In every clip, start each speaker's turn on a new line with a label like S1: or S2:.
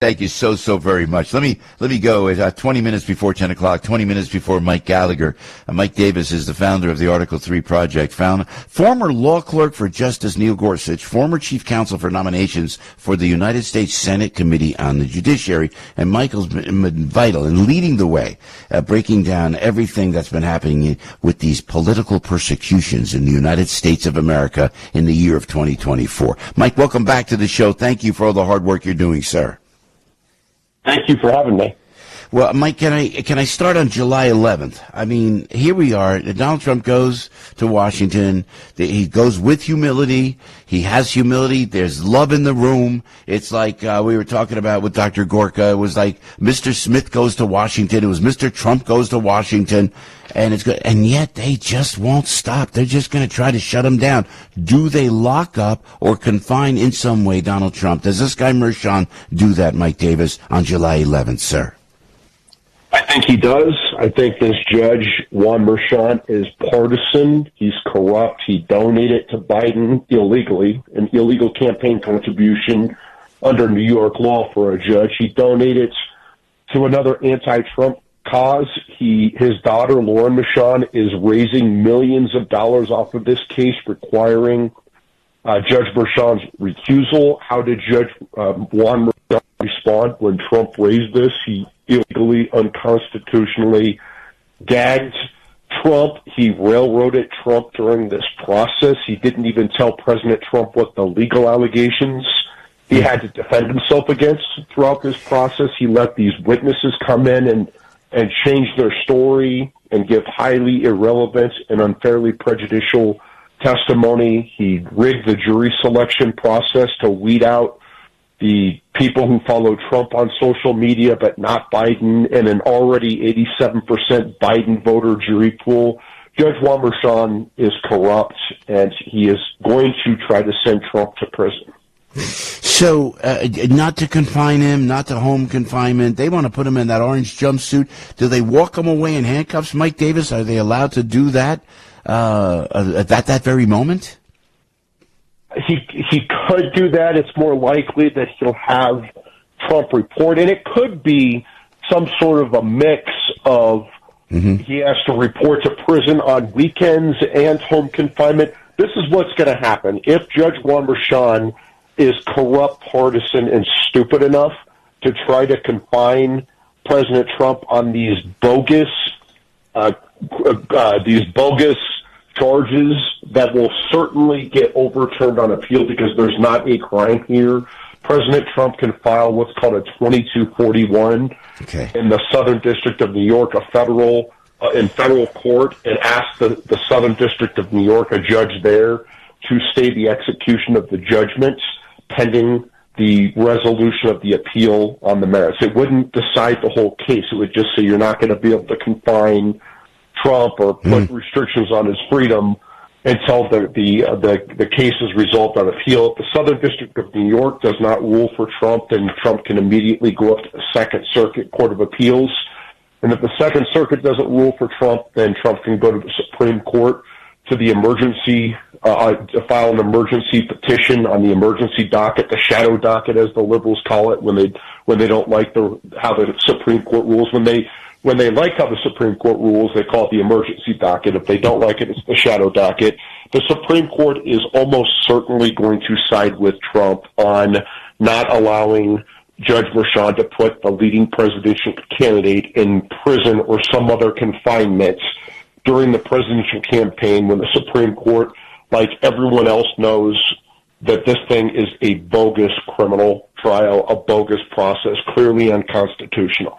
S1: Thank you so very much. Let me go at 20 minutes before 10 o'clock, 20 minutes before Mike Gallagher. Mike Davis is the founder of the Article 3 Project, former law clerk for Justice Neil Gorsuch, former chief counsel for nominations for the United States Senate Committee on the Judiciary, and Michael's been vital in leading the way, breaking down everything that's been happening with these political persecutions in the United States of America in the year of 2024. Mike, welcome back to the show. Thank you for all the hard work you're doing, sir.
S2: Thank you for having me.
S1: Well, Mike, can I start on July 11th? I mean, here we are. Donald Trump goes to Washington. He goes with humility. He has humility. There's love in the room. It's like we were talking about with Dr. Gorka. It was like Mr. Smith goes to Washington. It was Mr. Trump goes to Washington. And it's good. And yet they just won't stop. They're just going to try to shut him down. Do they lock up or confine in some way Donald Trump? Does this guy Mershon do that, Mike Davis, on July 11th, sir?
S2: I think he does. I think this judge, Juan Mershon, is partisan. He's corrupt. He donated to Biden illegally, an illegal campaign contribution under New York law for a judge. He donated to another anti-Trump cause. His daughter, Lauren Mershon, is raising millions of dollars off of this case, requiring Judge Mershon's recusal. How did Judge Juan Mershon respond when Trump raised this? He illegally, unconstitutionally gagged Trump. He railroaded Trump during this process. He didn't even tell President Trump what the legal allegations he had to defend himself against throughout this process. He let these witnesses come in and change their story and give highly irrelevant and unfairly prejudicial testimony. He rigged the jury selection process to weed out the people who follow Trump on social media, but not Biden, and an already 87% Biden voter jury pool. Judge Juan Mershon is corrupt, and he is going to try to send Trump to prison.
S1: So, not to confine him, not to home confinement. They want to put him in that orange jumpsuit. Do they walk him away in handcuffs, Mike Davis? Are they allowed to do that at that very moment?
S2: He could do that. It's more likely that he'll have Trump report, and it could be some sort of a mix of he has to report to prison on weekends and home confinement. This is what's going to happen. If Judge Juan Mershon is corrupt, partisan, and stupid enough to try to confine President Trump on these bogus charges that will certainly get overturned on appeal because there's not a crime here. President Trump can file what's called a 2241 in the Southern District of New York, in federal court, and ask the Southern District of New York, a judge there, to stay the execution of the judgments pending the resolution of the appeal on the merits. It wouldn't decide the whole case. It would just say you're not going to be able to confine Trump or put restrictions on his freedom until the case is resolved on appeal. If the Southern District of New York does not rule for Trump, then Trump can immediately go up to the Second Circuit Court of Appeals. And if the Second Circuit doesn't rule for Trump, then Trump can go to the Supreme Court to the emergency, to file an emergency petition on the emergency docket, the shadow docket, as the liberals call it, when they don't like how the Supreme Court rules. When they like how the Supreme Court rules, they call it the emergency docket. If they don't like it, it's the shadow docket. The Supreme Court is almost certainly going to side with Trump on not allowing Judge Mershon to put the leading presidential candidate in prison or some other confinement during the presidential campaign, when the Supreme Court, like everyone else, knows that this thing is a bogus criminal trial, a bogus process, clearly unconstitutional.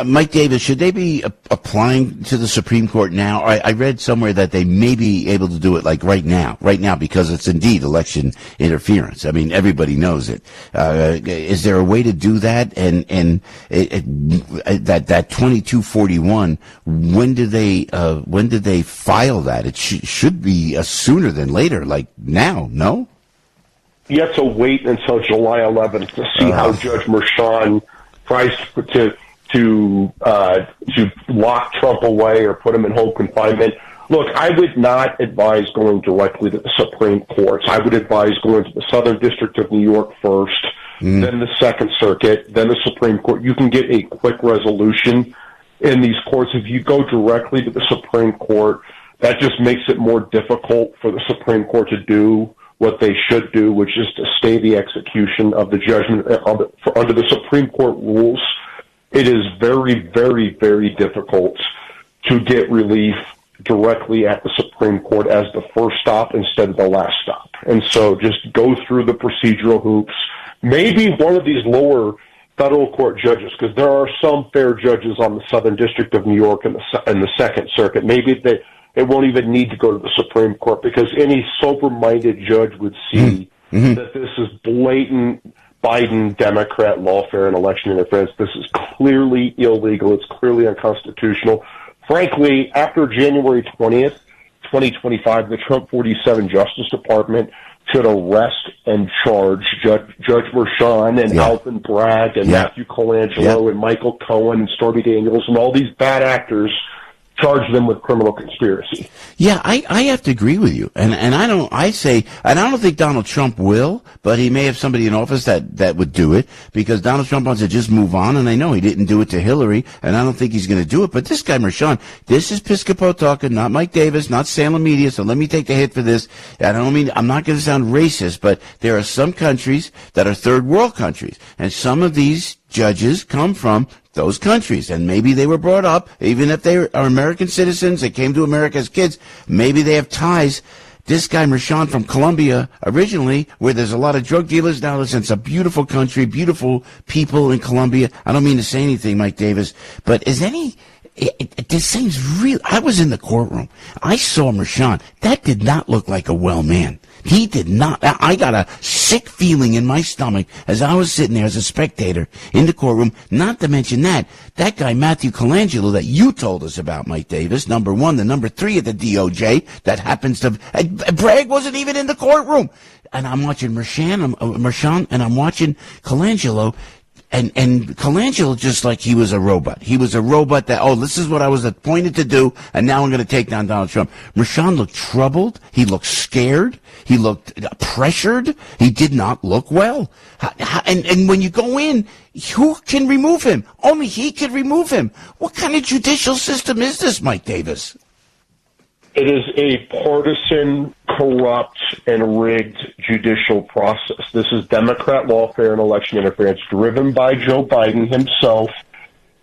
S1: Mike Davis, should they be applying to the Supreme Court now? I read somewhere that they may be able to do it like right now, because it's indeed election interference. I mean, everybody knows it. Is there a way to do that? And that 2241, when did they file that? It should be sooner than later, like now, no?
S2: You have to wait until July 11th to see how Judge Mershon tries to lock Trump away or put him in home confinement. Look, I would not advise going directly to the Supreme Court. I would advise going to the Southern District of New York first, then the Second Circuit, then the Supreme Court. You can get a quick resolution in these courts. If you go directly to the Supreme Court, that just makes it more difficult for the Supreme Court to do what they should do, which is to stay the execution of the judgment. Under the Supreme Court rules, it is very, very, very difficult to get relief directly at the Supreme Court as the first stop instead of the last stop. And so just go through the procedural hoops. Maybe one of these lower federal court judges, because there are some fair judges on the Southern District of New York and the Second Circuit, maybe it won't even need to go to the Supreme Court, because any sober-minded judge would see that this is blatant Biden Democrat lawfare and election interference. This is clearly illegal. It's clearly unconstitutional. Frankly, after January 20th, 2025, the Trump 47 Justice Department should arrest and charge Judge Merchan and Alvin Bragg and Matthew Colangelo and Michael Cohen and Stormy Daniels and all these bad actors, charge them with criminal conspiracy.
S1: Yeah, I have to agree with you. And I don't think Donald Trump will, but he may have somebody in office that would do it, because Donald Trump wants to just move on, and I know he didn't do it to Hillary, and I don't think he's going to do it. But this guy, Merchan, this is Piscopo talking, not Mike Davis, not Salem Media, so let me take the hit for this. I'm not going to sound racist, but there are some countries that are third world countries, and some of these judges come from those countries, and maybe they were brought up, even if they are American citizens, they came to America as kids, maybe they have ties. This guy, Merchan, from Colombia, originally, where there's a lot of drug dealers now, listen, it's a beautiful country, beautiful people in Colombia. I don't mean to say anything, Mike Davis, but this seems real. I was in the courtroom. I saw Merchan. That did not look like a well man. He did not. I got a sick feeling in my stomach as I was sitting there as a spectator in the courtroom. Not to mention that guy, Matthew Colangelo, that you told us about, Mike Davis, number one, the number three at the DOJ, that happens to, Bragg wasn't even in the courtroom. And I'm watching Merchan, and I'm watching Colangelo. And Colangelo, just like he was a robot. He was a robot that, this is what I was appointed to do, and now I'm going to take down Donald Trump. Merchan looked troubled. He looked scared. He looked pressured. He did not look well. And when you go in, who can remove him? Only he can remove him. What kind of judicial system is this, Mike Davis?
S2: It is a partisan, corrupt, and rigged judicial process. This is Democrat lawfare and election interference driven by Joe Biden himself,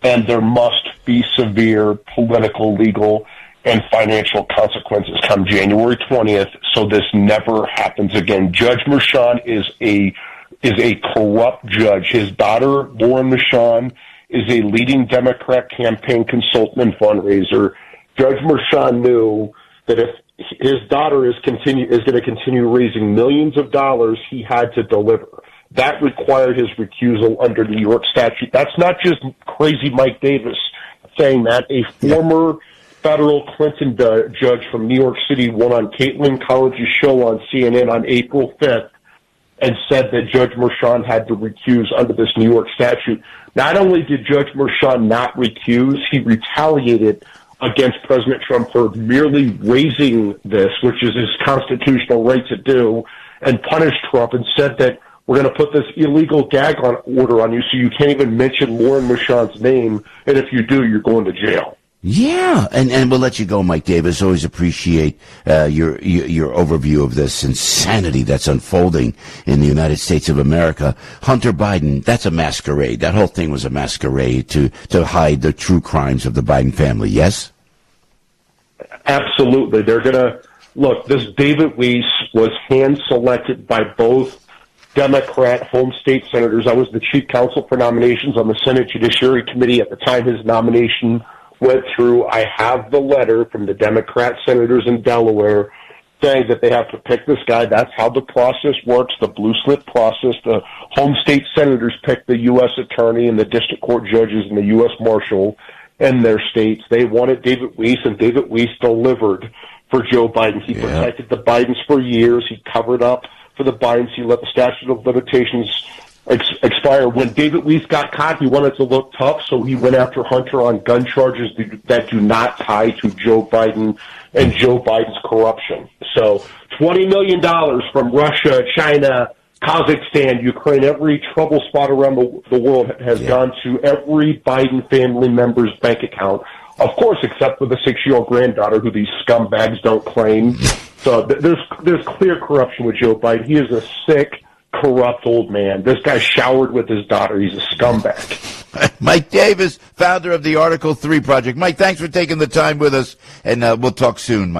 S2: and there must be severe political, legal, and financial consequences come January 20th, so this never happens again. Judge Merchan is a corrupt judge. His daughter, Lauren Merchan, is a leading Democrat campaign consultant and fundraiser. Judge Merchan knew that if his daughter is going to continue raising millions of dollars, he had to deliver. That required his recusal under New York statute. That's not just crazy Mike Davis saying that. A former federal Clinton judge from New York City went on Caitlin College's show on CNN on April 5th and said that Judge Merchan had to recuse under this New York statute. Not only did Judge Merchan not recuse, he retaliated against President Trump for merely raising this, which is his constitutional right to do, and punished Trump and said that we're going to put this illegal gag order on you so you can't even mention Lauren Merchan's name, and if you do, you're going to jail.
S1: Yeah, and we'll let you go, Mike Davis. Always appreciate your overview of this insanity that's unfolding in the United States of America. Hunter Biden, that's a masquerade. That whole thing was a masquerade to hide the true crimes of the Biden family, yes?
S2: Absolutely. They're going to, look, this David Weiss was hand-selected by both Democrat home state senators. I was the chief counsel for nominations on the Senate Judiciary Committee at the time his nomination went through. I have the letter from the Democrat senators in Delaware saying that they have to pick this guy. That's how the process works, the blue slip process. The home state senators pick the U.S. attorney and the district court judges and the U.S. marshal in their states. They wanted David Weiss, and David Weiss delivered for Joe Biden. He protected the Bidens for years. He covered up for the Bidens. He let the statute of limitations expire. When David Weiss got caught, he wanted to look tough, so he went after Hunter on gun charges that do not tie to Joe Biden and Joe Biden's corruption. So $20 million from Russia, China, Kazakhstan, Ukraine, every trouble spot around the world has gone to every Biden family member's bank account. Of course, except for the 6-year-old granddaughter who these scumbags don't claim. So there's clear corruption with Joe Biden. He is a sick, corrupt old man. This guy showered with his daughter. He's a scumbag.
S1: Mike Davis, founder of the Article 3 Project. Mike, thanks for taking the time with us, and we'll talk soon, Mike.